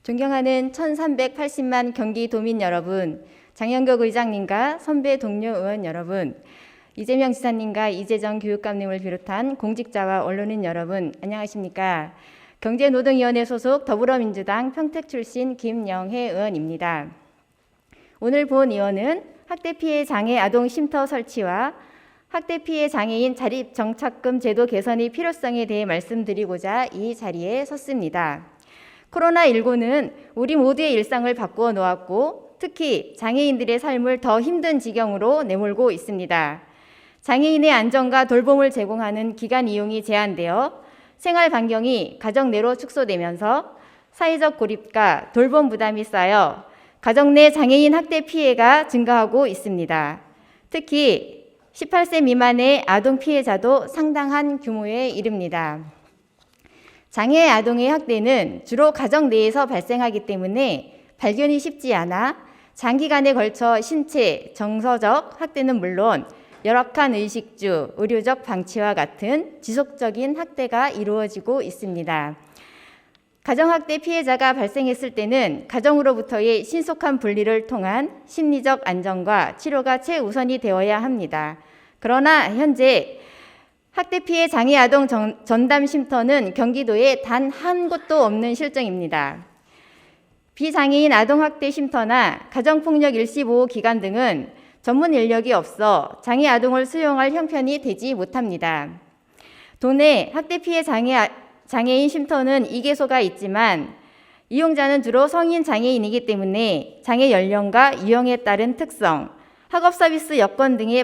존경하는 1380만 경기도민 여러분, 장영국 의장님과 선배 동료 의원 여러분, 이재명 지사님과 이재정 교육감님을 비롯한 공직자와 언론인 여러분, 안녕하십니까? 경제노동위원회 소속 더불어민주당 평택 출신 김영혜 의원입니다. 오늘 본 의원은 학대 피해 장애 아동 쉼터 설치와 학대 피해 장애인 자립 정착금 제도 개선의 필요성에 대해 말씀드리고자 이 자리에 섰습니다. 코로나19는 우리 모두의 일상을 바꾸어 놓았고 특히 장애인들의 삶을 더 힘든 지경으로 내몰고 있습니다. 장애인의 안전과 돌봄을 제공하는 기관 이용이 제한되어 생활 반경이 가정 내로 축소되면서 사회적 고립과 돌봄 부담이 쌓여 가정 내 장애인 학대 피해가 증가하고 있습니다. 특히 18세 미만의 아동 피해자도 상당한 규모에 이릅니다. 장애 아동의 학대는 주로 가정 내에서 발생하기 때문에 발견이 쉽지 않아 장기간에 걸쳐 신체, 정서적 학대는 물론 열악한 의식주, 의료적 방치와 같은 지속적인 학대가 이루어지고 있습니다. 가정학대 피해자가 발생했을 때는 가정으로부터의 신속한 분리를 통한 심리적 안정과 치료가 최우선이 되어야 합니다. 그러나 현재 학대 피해 장애 아동 전담 쉼터는 경기도에 단 한 곳도 없는 실정입니다. 비장애인 아동 학대 쉼터나 가정폭력 일시보호 기관 등은 전문 인력이 없어 장애 아동을 수용할 형편이 되지 못합니다. 도내 학대 피해 장애인 쉼터는 2개소가 있지만 이용자는 주로 성인 장애인이기 때문에 장애 연령과 유형에 따른 특성, 학업 서비스 여건 등이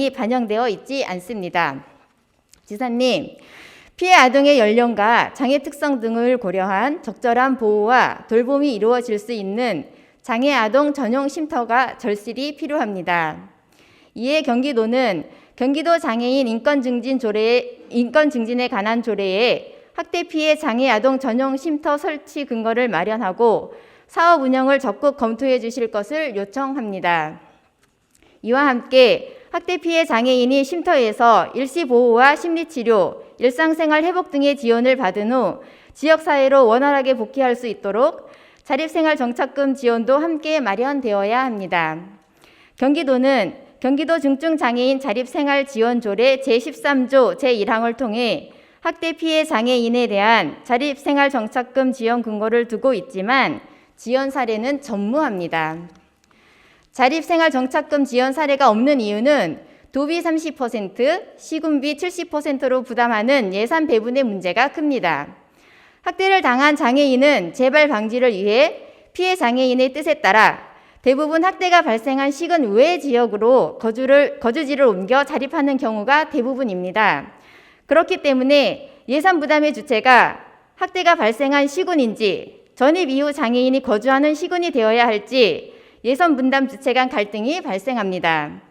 반영되어 있지 않습니다. 지사님, 피해 아동의 연령과 장애 특성 등을 고려한 적절한 보호와 돌봄이 이루어질 수 있는 장애 아동 전용 쉼터가 절실히 필요합니다. 이에 경기도는 경기도 장애인 인권 증진에 관한 조례에 학대 피해 장애 아동 전용 쉼터 설치 근거를 마련하고 사업 운영을 적극 검토해 주실 것을 요청합니다. 이와 함께 학대 피해 장애인이 쉼터에서 일시보호와 심리치료, 일상생활 회복 등의 지원을 받은 후 지역사회로 원활하게 복귀할 수 있도록 자립생활 정착금 지원도 함께 마련되어야 합니다. 경기도는 경기도 중증장애인 자립생활지원조례 제13조 제1항을 통해 학대 피해 장애인에 대한 자립생활 정착금 지원 근거를 두고 있지만 지원 사례는 전무합니다. 자립생활 정착금 지원 사례가 없는 이유는 도비 30%, 시군비 70%로 부담하는 예산 배분의 문제가 큽니다. 학대를 당한 장애인은 재발 방지를 위해 피해 장애인의 뜻에 따라 대부분 학대가 발생한 시군 외 지역으로 거주지를 옮겨 자립하는 경우가 대부분입니다. 그렇기 때문에 예산 부담의 주체가 학대가 발생한 시군인지 전입 이후 장애인이 거주하는 시군이 되어야 할지 예산 분담 주체 간 갈등이 발생합니다.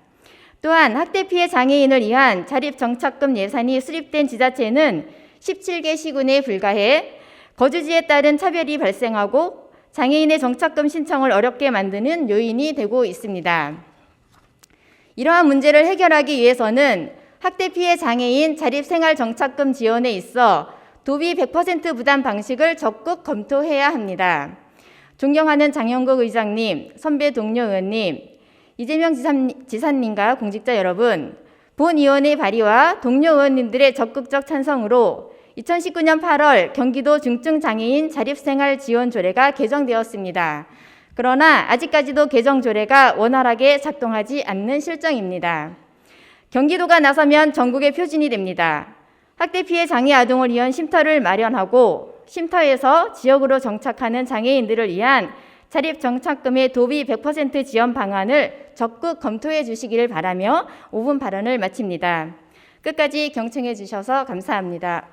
또한 학대 피해 장애인을 위한 자립정착금 예산이 수립된 지자체는 17개 시군에 불과해 거주지에 따른 차별이 발생하고 장애인의 정착금 신청을 어렵게 만드는 요인이 되고 있습니다. 이러한 문제를 해결하기 위해서는 학대 피해 장애인 자립생활정착금 지원에 있어 도비 100% 부담 방식을 적극 검토해야 합니다. 존경하는 장영국 의장님, 선배 동료 의원님, 이재명 지사님과 공직자 여러분, 본위원회 발의와 동료 의원님들의 적극적 찬성으로 2019년 8월 경기도 중증장애인 자립생활지원조례가 개정되었습니다. 그러나 아직까지도 개정조례가 원활하게 작동하지 않는 실정입니다. 경기도가 나서면 전국의 표준이 됩니다. 학대 피해 장애 아동을 위한 쉼터를 마련하고 쉼터에서 지역으로 정착하는 장애인들을 위한 자립정착금의 도비 100% 지원 방안을 적극 검토해 주시기를 바라며 5분 발언을 마칩니다. 끝까지 경청해 주셔서 감사합니다.